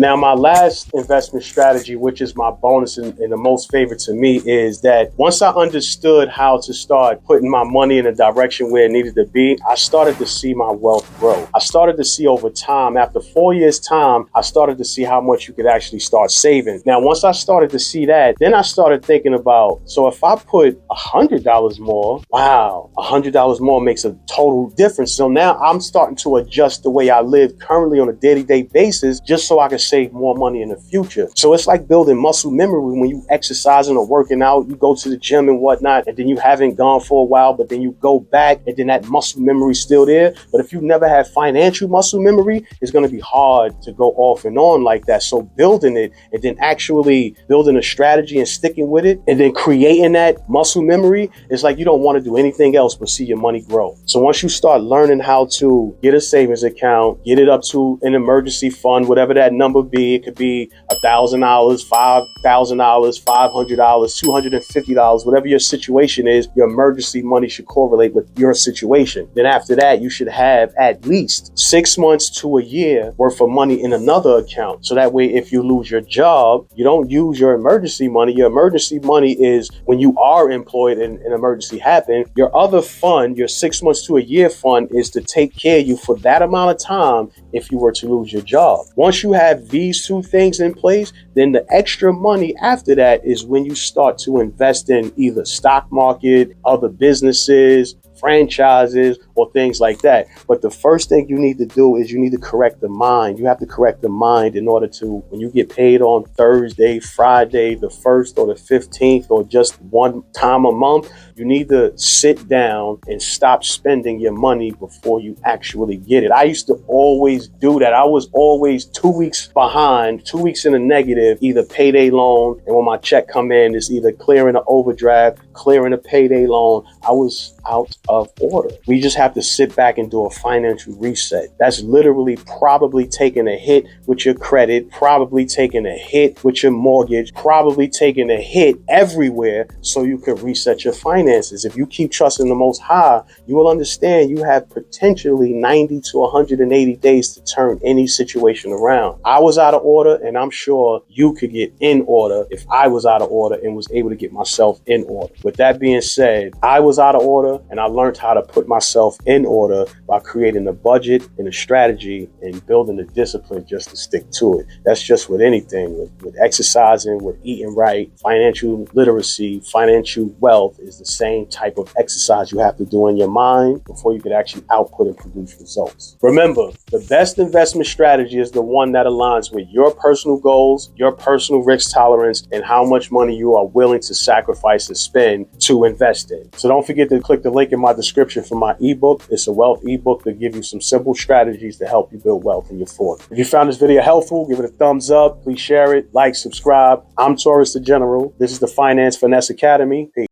Now, my last investment strategy, which is my bonus and the most favorite to me, is that once I understood how to start putting my money in a direction where it needed to be, I started to see my wealth grow. I started to see over time, after 4 years time, I started to see how much you could actually start saving. Now, once I started to see that, then I started thinking about, so if I put $100 more, wow, $100 more makes a total difference. So now I'm starting to adjust the way I live currently on a day-to-day basis, just so I can save more money in the future. So it's like building muscle memory. When you exercising or working out, you go to the gym and whatnot, and then you haven't gone for a while, but then you go back and then that muscle memory is still there. But if you never had financial muscle memory, it's going to be hard to go off and on like that. So building it and then actually building a strategy and sticking with it and then creating that muscle memory, it's like you don't want to do anything else but see your money grow. So once you start learning how to get a savings account, get it up to an emergency fund, whatever that number be, it could be $1,000, $5,000, $500, $250, whatever your situation is, your emergency money should correlate with your situation. Then after that, you should have at least 6 months to a year worth of money in another account. So that way, if you lose your job, you don't use your emergency money. Your emergency money is when you are employed and an emergency happens. Your other fund, your 6 months to a year fund, is to take care of you for that amount of time if you were to lose your job. Once you have these two things in place, then the extra money after that is when you start to invest in either stock market, other businesses, franchises, or things like that. But the first thing you need to do is you need to correct the mind. You have to correct the mind in order to, when you get paid on Thursday, Friday, the 1st or the 15th, or just one time a month, you need to sit down and stop spending your money before you actually get it. I used to always do that. I was always 2 weeks behind, 2 weeks in a negative, either payday loan, and when my check come in, it's either clearing an overdraft, clearing a payday loan. I was out of order. We just have to sit back and do a financial reset. That's literally probably taking a hit with your credit, probably taking a hit with your mortgage, probably taking a hit everywhere so you can reset your finances. If you keep trusting the Most High, you will understand you have potentially 90 to 180 days to turn any situation around. I was out of order, and I'm sure you could get in order if I was out of order and was able to get myself in order. With that being said, I was out of order, and I learned how to put myself in order by creating a budget and a strategy and building the discipline just to stick to it. That's just with anything, with exercising, with eating right. Financial literacy, financial wealth is the same type of exercise you have to do in your mind before you can actually output and produce results. Remember, the best investment strategy is the one that aligns with your personal goals, your personal risk tolerance, and how much money you are willing to sacrifice and spend to invest in. So don't forget to click the link in my description for my ebook. It's a wealth ebook to give you some simple strategies to help you build wealth in your 40s. If you found this video helpful, give it a thumbs up. Please share it, like, subscribe. I'm Taurus the General. This is the Finance Finesse Academy. Peace.